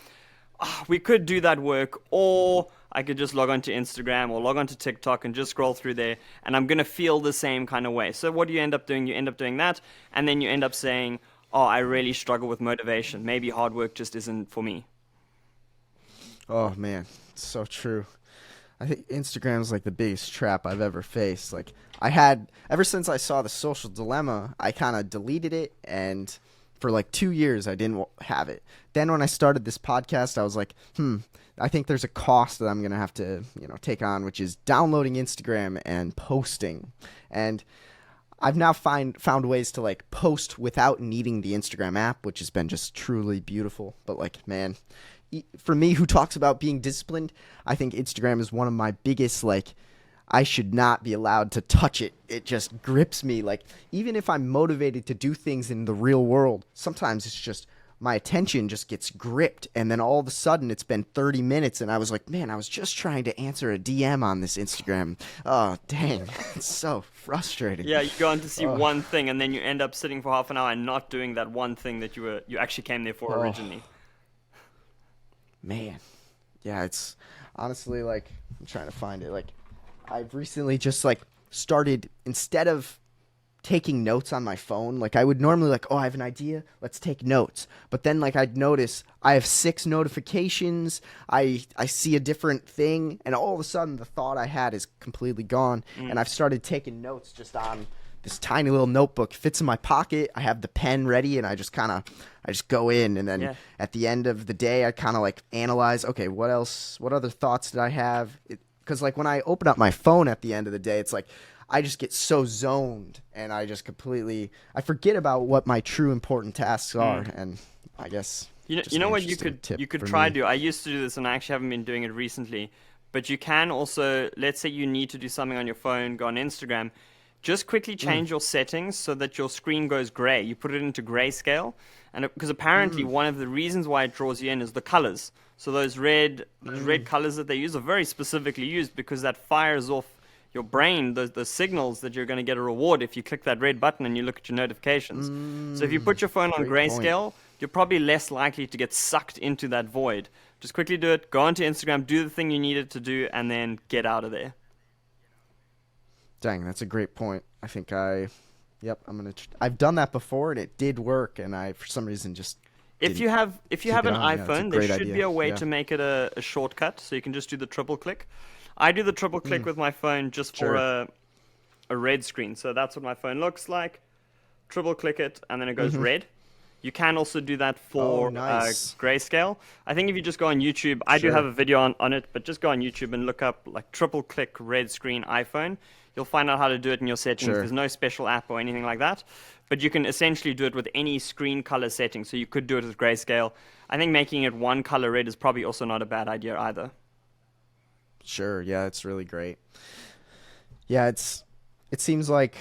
oh, we could do that work, or I could just log onto Instagram or log onto TikTok and just scroll through there, and I'm going to feel the same kind of way. So what do you end up doing? You end up doing that, and then you end up saying, oh, I really struggle with motivation. Maybe hard work just isn't for me. Oh man, it's so true. I think Instagram's like the biggest trap I've ever faced. Like ever since I saw The Social Dilemma, I kind of deleted it, and for like 2 years I didn't have it. Then when I started this podcast, I was like, I think there's a cost that I'm going to have to, take on, which is downloading Instagram and posting. And I've now found ways to like post without needing the Instagram app, which has been just truly beautiful. But like, man, for me, who talks about being disciplined, I think Instagram is one of my biggest, like, I should not be allowed to touch it. It just grips me. Like, even if I'm motivated to do things in the real world, sometimes it's just my attention just gets gripped. And then all of a sudden it's been 30 minutes and I was like, man, I was just trying to answer a DM on this Instagram. Oh, dang. It's so frustrating. Yeah, you go on to see one thing and then you end up sitting for half an hour and not doing that one thing that you actually came there for originally. Man. Yeah, it's honestly like, I'm trying to find it. Like, I've recently just like started, instead of taking notes on my phone, like I would normally like, oh, I have an idea, let's take notes. But then like I'd notice I have 6 notifications, I see a different thing, and all of a sudden the thought I had is completely gone. And I've started taking notes just on this tiny little notebook. It fits in my pocket. I have the pen ready, and I just go in, and then at the end of the day I kind of like analyze, okay, what other thoughts did I have? Because like when I open up my phone at the end of the day, it's like I just get so zoned, and I just I forget about what my true important tasks are. And I guess you know what you could try to do. I used to do this, and I actually haven't been doing it recently. But you can also, let's say you need to do something on your phone, go on Instagram, just quickly change your settings so that your screen goes gray. You put it into grayscale, and because apparently one of the reasons why it draws you in is the colors. So those red colors that they use are very specifically used because that fires off your brain the signals that you're going to get a reward if you click that red button and you look at your notifications. So if you put your phone on grayscale, you're probably less likely to get sucked into that void. Just quickly do it, go onto Instagram, do the thing you needed to do, and then get out of there. Dang, that's a great point. I think I've done that before, and it did work, and I for some reason just if you have an iPhone, there should be a way to make it a shortcut, so you can just do the triple click. I do the triple click with my phone just for a red screen. So that's what my phone looks like. Triple click it, and then it goes red. You can also do that for grayscale. I think if you just go on YouTube, I do have a video on it, but just go on YouTube and look up like triple click red screen iPhone. You'll find out how to do it in your settings. There's no special app or anything like that. But you can essentially do it with any screen color setting. So you could do it with grayscale. I think making it one color red is probably also not a bad idea either. Sure, yeah, it's really great. Yeah, it seems like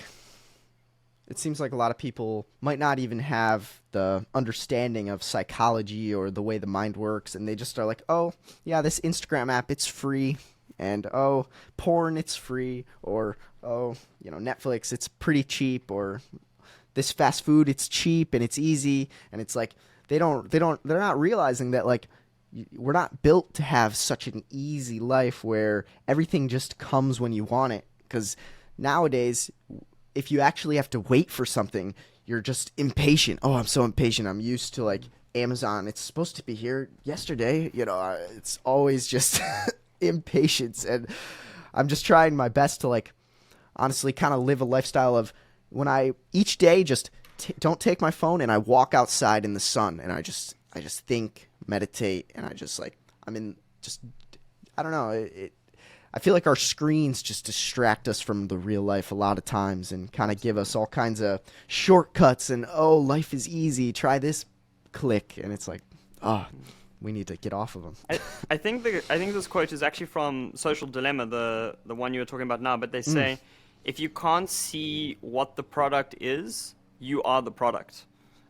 a lot of people might not even have the understanding of psychology or the way the mind works, and they just are like, oh, yeah, this Instagram app, it's free, and oh, porn, it's free, or oh, Netflix, it's pretty cheap, or this fast food, it's cheap and it's easy, and it's like they're not realizing that like we're not built to have such an easy life where everything just comes when you want it. Because nowadays, if you actually have to wait for something, you're just impatient. Oh, I'm so impatient. I'm used to like Amazon. It's supposed to be here yesterday. It's always just impatience. And I'm just trying my best to like honestly kind of live a lifestyle of when I each day just don't take my phone and I walk outside in the sun and I just think, meditate, and I just like I don't know, I feel like our screens just distract us from the real life a lot of times and kind of give us all kinds of shortcuts and oh, life is easy, try this click, and it's like we need to get off of them. I think this quote is actually from Social Dilemma, the one you were talking about now, but they say if you can't see what the product is, you are the product.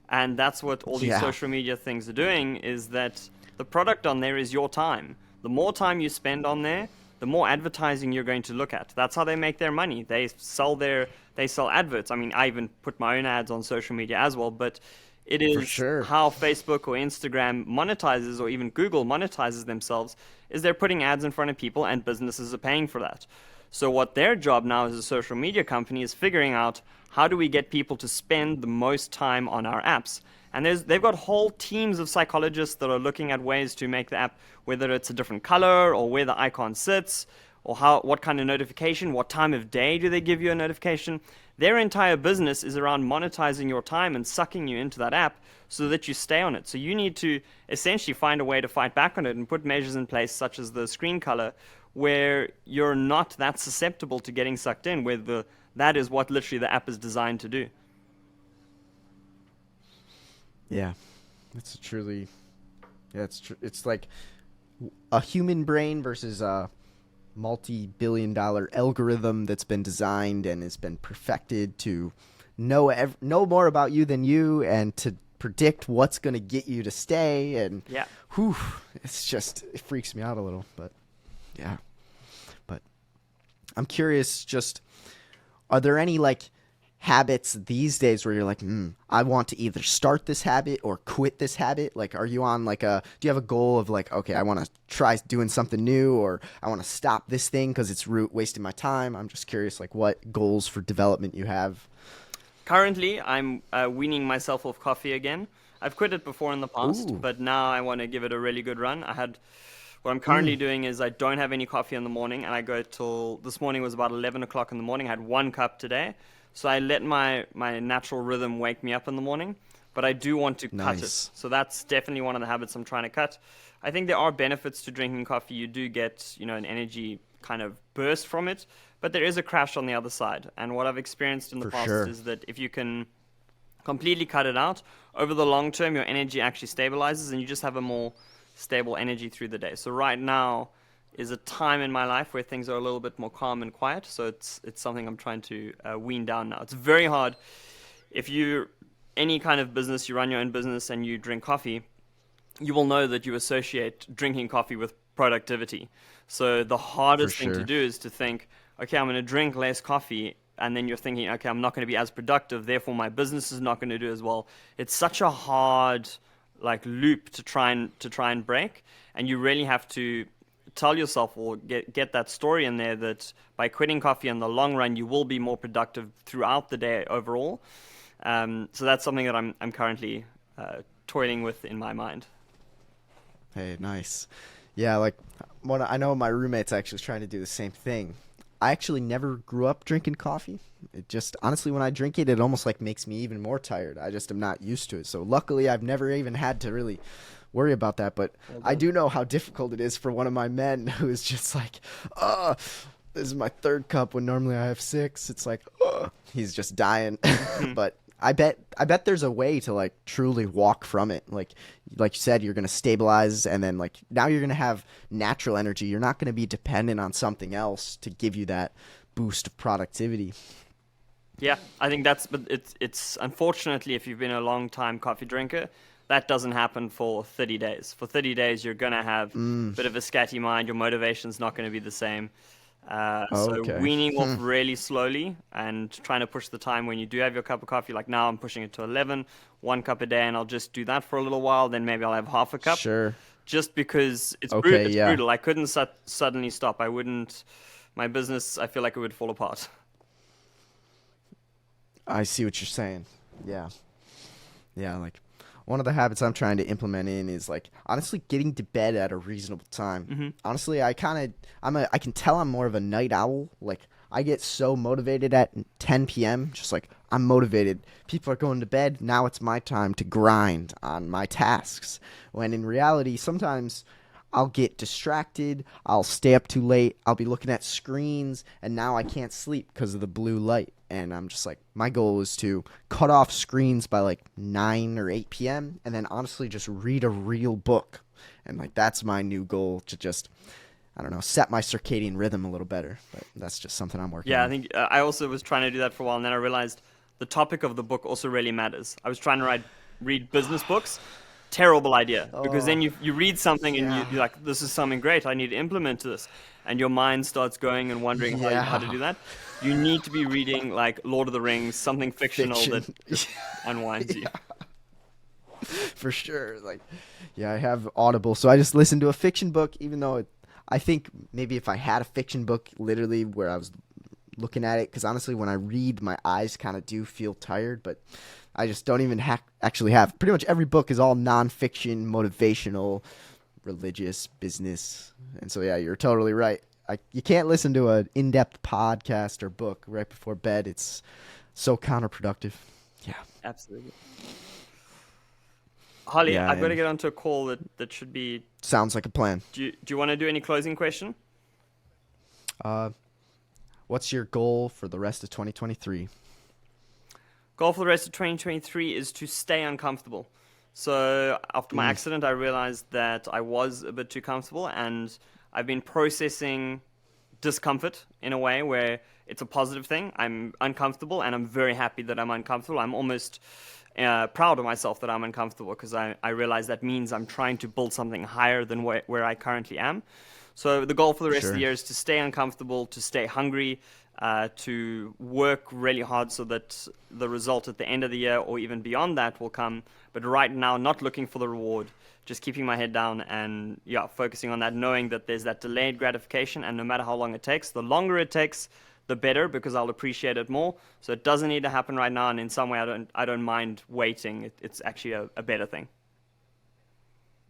And that's what all these social media things are doing, is that the product on there is your time. The more time you spend on there, the more advertising you're going to look at. That's how they make their money. They sell adverts. I mean, I even put my own ads on social media as well, but it is sure. how Facebook or Instagram monetizes, or even Google monetizes themselves, is they're putting ads in front of people and businesses are paying for that. So what their job now as a social media company is figuring out, how do we get people to spend the most time on our apps? And they've got whole teams of psychologists that are looking at ways to make the app, whether it's a different color or where the icon sits, or what kind of notification, what time of day do they give you a notification. Their entire business is around monetizing your time and sucking you into that app so that you stay on it. So you need to essentially find a way to fight back on it and put measures in place, such as the screen color, where you're not that susceptible to getting sucked in, where that is what literally the app is designed to do. Yeah, it's truly, yeah, it's like a human brain versus a multi-billion-dollar algorithm that's been designed and has been perfected to know more about you than you, and to predict what's going to get you to stay. And yeah, it freaks me out a little, but yeah. But I'm curious, just, are there any like habits these days where you're like, I want to either start this habit or quit this habit? Like, are you on do you have a goal of like, okay, I want to try doing something new, or I want to stop this thing because it's wasting my time? I'm just curious, like, what goals for development you have. Currently, I'm weaning myself off coffee again. I've quit it before in the past, Ooh. but now I want to give it a really good run. What I'm currently doing is I don't have any coffee in the morning, and I go till, this morning was about 11 o'clock in the morning. I had 1 cup today. So I let my natural rhythm wake me up in the morning, but I do want to cut it. So that's definitely one of the habits I'm trying to cut. I think there are benefits to drinking coffee. You do get, an energy kind of burst from it, but there is a crash on the other side. And what I've experienced in the past is that if you can completely cut it out, over the long term, your energy actually stabilizes and you just have a more stable energy through the day. So right now is a time in my life where things are a little bit more calm and quiet. So it's something I'm trying to wean down now. It's very hard. If you any kind of business, you run your own business and you drink coffee, you will know that you associate drinking coffee with productivity. So the hardest thing to do is to think, okay, I'm going to drink less coffee, and then you're thinking, okay, I'm not going to be as productive, therefore my business is not going to do as well. It's such a hard loop to try and break, and you really have to tell yourself, or get that story in there, that by quitting coffee in the long run, you will be more productive throughout the day overall. So that's something that I'm currently toiling with in my mind. Hey, nice. Yeah, I know my roommate's actually trying to do the same thing. I actually never grew up drinking coffee. It just, honestly, when I drink it, it almost makes me even more tired. I just am not used to it. So luckily, I've never even had to really worry about that. But I do know how difficult it is for one of my men who is just like, this is my 3rd cup when normally I have 6. It's like, he's just dying. But I bet there's a way to truly walk from it. Like you said, you're going to stabilize, and then now you're going to have natural energy. You're not going to be dependent on something else to give you that boost of productivity. Yeah, I think but it's unfortunately, if you've been a long time coffee drinker, that doesn't happen for 30 days. For 30 days, you're going to have a bit of a scatty mind. Your motivation's not going to be the same. So weaning off really slowly and trying to push the time when you do have your cup of coffee. Like now I'm pushing it to 11, 1 cup a day, and I'll just do that for a little while. Then maybe I'll have half a cup. Sure. Just because it's brutal. I couldn't suddenly stop. My business, I feel like it would fall apart. I see what you're saying. Yeah. Yeah, one of the habits I'm trying to implement is honestly getting to bed at a reasonable time. Mm-hmm. Honestly, I can tell I'm more of a night owl. I get so motivated at 10 p.m. Just I'm motivated. People are going to bed. Now it's my time to grind on my tasks. When in reality, sometimes I'll get distracted. I'll stay up too late. I'll be looking at screens, and now I can't sleep because of the blue light. And I'm just my goal is to cut off screens by 9 or 8 p.m. and then honestly just read a real book. And that's my new goal, to just, I don't know, set my circadian rhythm a little better. But that's just something I'm working on. Yeah, I think I also was trying to do that for a while, and then I realized the topic of the book also really matters. I was trying to read business books. Terrible idea, because then you read something and you're like, this is something great, I need to implement this. and your mind starts going and wondering how to do that, you need to be reading like Lord of the Rings, something fictional Fiction. that unwinds you. For sure. Like, yeah, I have Audible, so I just listen to a fiction book, even though I think maybe if I had a fiction book literally where I was looking at it, because honestly, when I read, my eyes kind of do feel tired, but I just don't even actually have. Pretty much every book is all nonfiction, motivational, religious, business, and so yeah, you're totally right. You can't listen to an in-depth podcast or book right before bed. It's so counterproductive. Yeah. Absolutely. Harley, Yeah, I've got to and get onto a call that should be. sounds like a plan. Do you want to do any closing question? Uh, what's your goal for the rest of 2023? Goal for the rest of 2023 is to stay uncomfortable. So after my accident, I realized that I was a bit too comfortable, and I've been processing discomfort in a way where it's a positive thing. I'm uncomfortable, and I'm very happy that I'm uncomfortable. I'm almost proud of myself that I'm uncomfortable, because I realize that means I'm trying to build something higher than where I currently am. So the goal for the rest of the year is to stay uncomfortable, to stay hungry, to work really hard so that the result at the end of the year or even beyond that will come. But right now, not looking for the reward, just keeping my head down and focusing on that, knowing that there's that delayed gratification, and no matter how long it takes, the longer it takes, the better, because I'll appreciate it more. So it doesn't need to happen right now, and in some way I don't mind waiting. It's actually a better thing.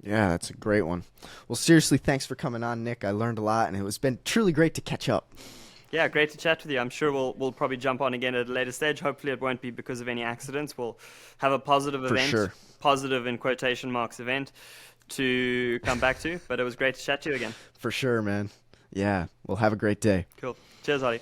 Yeah, that's a great one. Well, seriously, thanks for coming on, Nick. I learned a lot, and it was been truly great to catch up. Yeah, great to chat with you. I'm sure we'll probably jump on again at a later stage. Hopefully it won't be because of any accidents. We'll have a positive For event, sure. positive in quotation marks event to come back to. But it was great to chat to you again. For sure, man. Yeah, well, have a great day. Cool. Cheers, Harley.